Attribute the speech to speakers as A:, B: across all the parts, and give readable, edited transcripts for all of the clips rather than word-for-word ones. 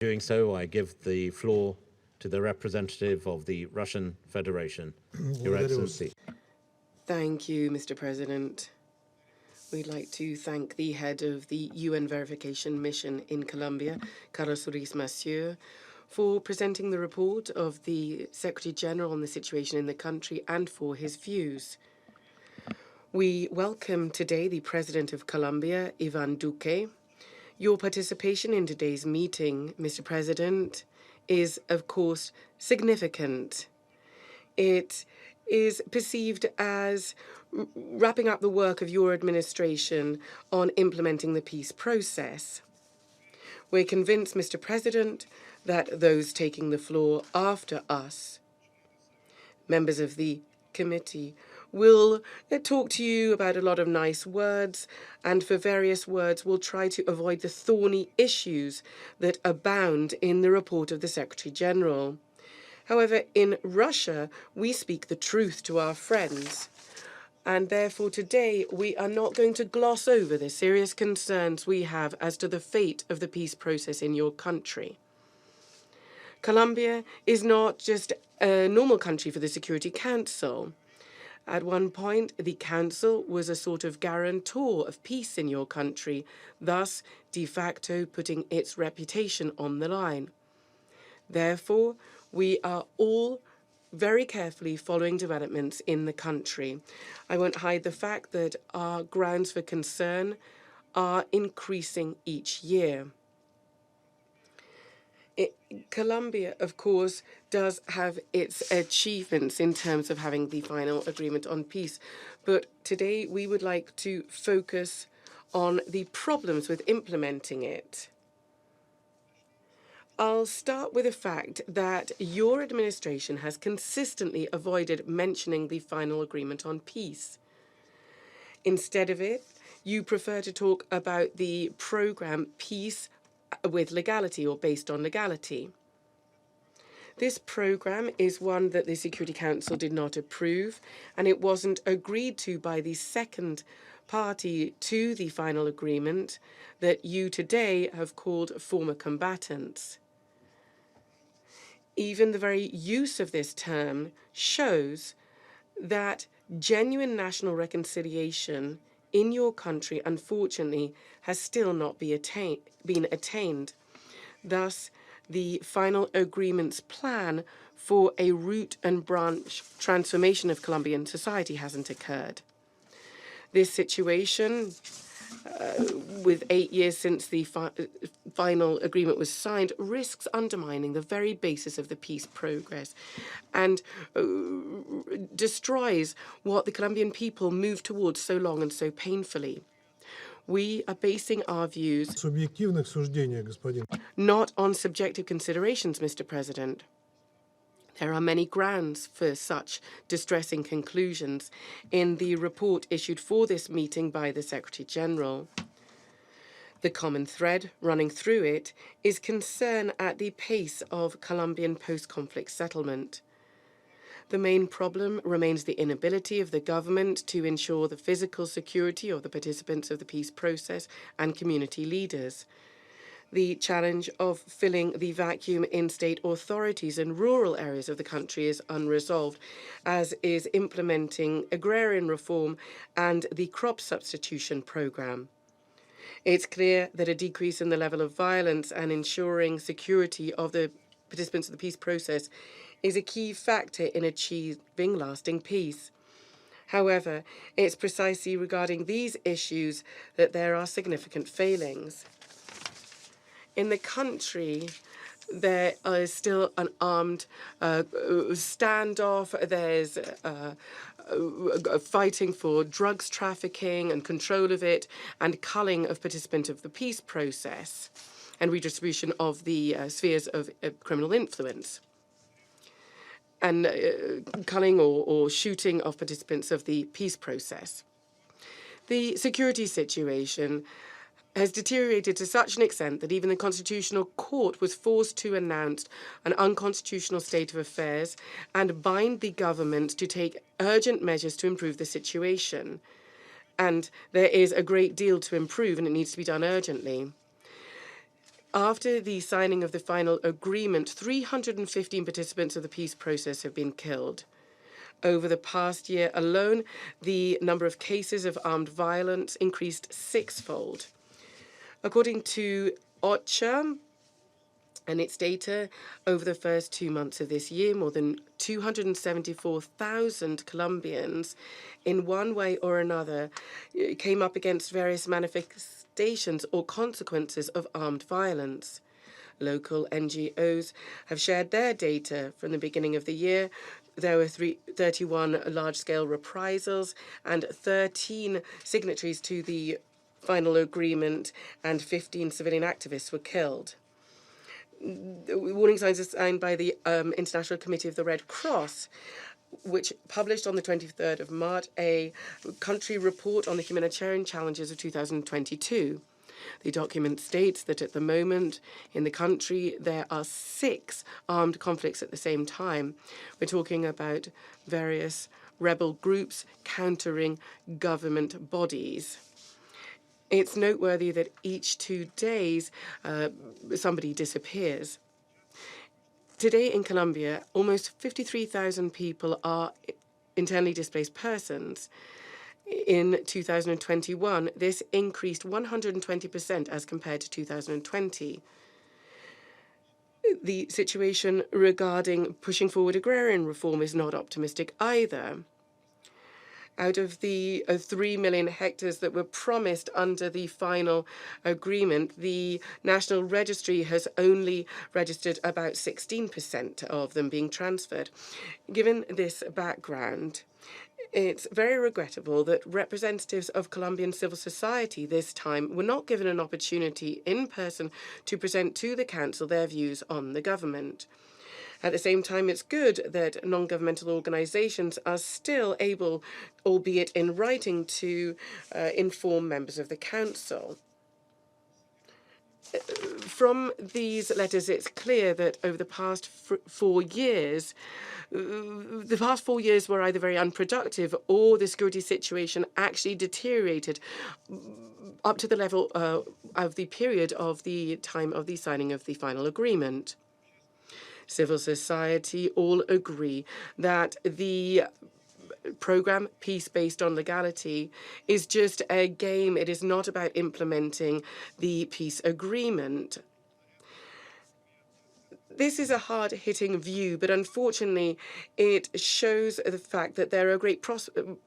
A: Doing so, I give the floor to the representative of the Russian Federation, Your Excellency.
B: Thank you, Mr. President. We'd like to thank the head of the UN verification mission in Colombia, Carlos Massieu, for presenting the report of the Secretary General on the situation in the country and for his views. We welcome today the President of Colombia, Iván Duque. Your participation in today's meeting, Mr. President, is, of course, significant. It is perceived as wrapping up the work of your administration on implementing the peace process. We're convinced, Mr. President, that those taking the floor after us, members of the committee, will talk to you about a lot of nice words, and for various words will try to avoid the thorny issues that abound in the report of the Secretary General. However, in Russia, we speak the truth to our friends, and therefore today we are not going to gloss over the serious concerns we have as to the fate of the peace process in your country. Colombia is not just a normal country for the Security Council. At one point, the Council was a sort of guarantor of peace in your country, thus de facto putting its reputation on the line. Therefore, we are all very carefully following developments in the country. I won't hide the fact that our grounds for concern are increasing each year. Colombia, of course, does have its achievements in terms of having the final agreement on peace. But today we would like to focus on the problems with implementing it. I'll start with the fact that your administration has consistently avoided mentioning the final agreement on peace. Instead of it, you prefer to talk about the program Peace with Legality, or based on legality. This program is one that the Security Council did not approve, and it wasn't agreed to by the second party to the final agreement that you today have called former combatants. Even the very use of this term shows that genuine national reconciliation in your country, unfortunately, has still not been attained. Thus, the final agreement's plan for a root and branch transformation of Colombian society hasn't occurred. This situation, with 8 years since the final agreement was signed, risks undermining the very basis of the peace progress and destroys what the Colombian people moved towards so long and so painfully. We are basing our views not on subjective considerations, Mr. President. There are many grounds for such distressing conclusions in the report issued for this meeting by the Secretary General. The common thread running through it is concern at the pace of Colombian post-conflict settlement. The main problem remains the inability of the government to ensure the physical security of the participants of the peace process and community leaders. The challenge of filling the vacuum in state authorities in rural areas of the country is unresolved, as is implementing agrarian reform and the crop substitution program. It's clear that a decrease in the level of violence and ensuring security of the participants of the peace process is a key factor in achieving lasting peace. However, it's precisely regarding these issues that there are significant failings. In the country, there is still an armed standoff. There's fighting for drugs trafficking and control of it, and culling of participants of the peace process, and redistribution of the spheres of criminal influence, and culling or shooting of participants of the peace process. The security situation has deteriorated to such an extent that even the Constitutional Court was forced to announce an unconstitutional state of affairs and bind the government to take urgent measures to improve the situation. And there is a great deal to improve, and it needs to be done urgently. After the signing of the final agreement, 315 participants of the peace process have been killed. Over the past year alone, the number of cases of armed violence increased sixfold. According to OCHA and its data, over the first 2 months of this year, more than 274,000 Colombians, in one way or another, came up against various manifestations or consequences of armed violence. Local NGOs have shared their data from the beginning of the year. There were 31 large-scale reprisals and 13 signatories to the final agreement, and 15 civilian activists were killed. Warning signs are signed by the International Committee of the Red Cross, which published on the 23rd of March a country report on the humanitarian challenges of 2022. The document states that at the moment in the country there are 6 armed conflicts at the same time. We're talking about various rebel groups countering government bodies. It's noteworthy that each 2 days somebody disappears. Today in Colombia, almost 53,000 people are internally displaced persons. In 2021, this increased 120% as compared to 2020. The situation regarding pushing forward agrarian reform is not optimistic either. Out of the 3 million hectares that were promised under the final agreement, the National Registry has only registered about 16% of them being transferred. Given this background, it's very regrettable that representatives of Colombian civil society this time were not given an opportunity in person to present to the Council their views on the government. At the same time, it's good that non-governmental organisations are still able, albeit in writing, to inform members of the Council. From these letters, it's clear that over the past 4 years, were either very unproductive or the security situation actually deteriorated up to the level of the period of the time of the signing of the final agreement. Civil society all agree that the program, Peace Based on Legality, is just a game. It is not about implementing the peace agreement. This is a hard-hitting view, but unfortunately it shows the fact that there are great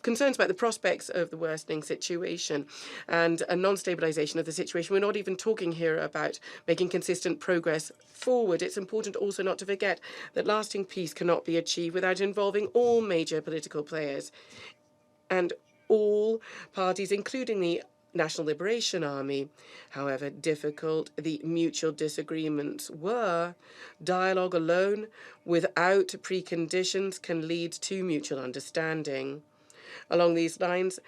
B: concerns about the prospects of the worsening situation and a non-stabilization of the situation. We're not even talking here about making consistent progress forward. It's important also not to forget that lasting peace cannot be achieved without involving all major political players and all parties, including the National Liberation Army. However difficult the mutual disagreements were, dialogue alone without preconditions can lead to mutual understanding. Along these lines,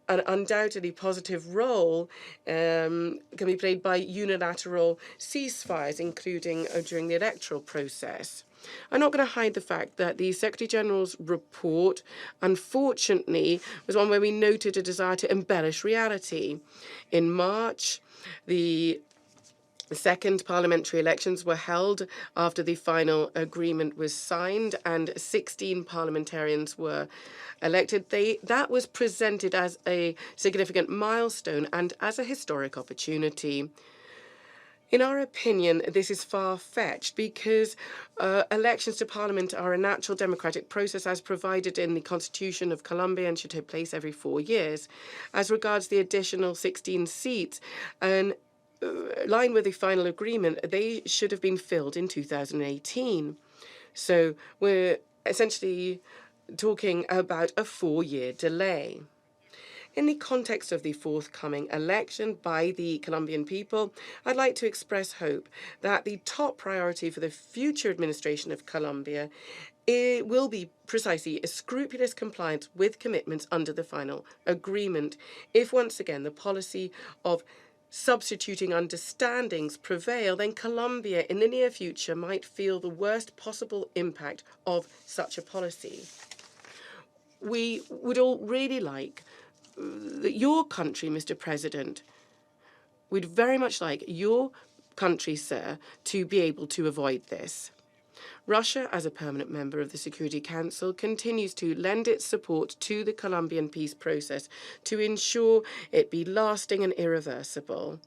B: an undoubtedly positive role can be played by unilateral ceasefires, including during the electoral process. I'm not going to hide the fact that the Secretary-General's report, unfortunately, was one where we noted a desire to embellish reality. In March, the second parliamentary elections were held after the final agreement was signed and 16 parliamentarians were elected. That was presented as a significant milestone and as a historic opportunity. In our opinion, this is far-fetched because elections to Parliament are a natural democratic process as provided in the Constitution of Colombia and should take place every 4 years. As regards the additional 16 seats, in line with the final agreement, they should have been filled in 2018. So we're essentially talking about a 4-year delay. In the context of the forthcoming election by the Colombian people, I'd like to express hope that the top priority for the future administration of Colombia will be precisely a scrupulous compliance with commitments under the final agreement, if once again the policy of substituting understandings prevail, then Colombia in the near future might feel the worst possible impact of such a policy. We would all really like that your country, Mr. President, we'd very much like your countries, sir, to be able to avoid this. Russia, as a permanent member of the Security Council, continues to lend its support to the Colombian peace process to ensure it be lasting and irreversible.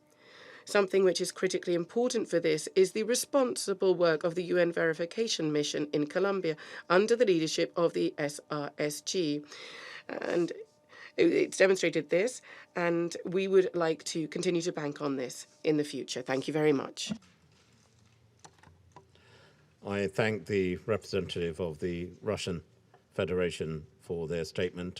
B: Something which is critically important for this is the responsible work of the UN verification mission in Colombia under the leadership of the SRSG. And it's demonstrated this, and we would like to continue to bank on this in the future. Thank you very much.
A: I thank the representative of the Russian Federation for their statement.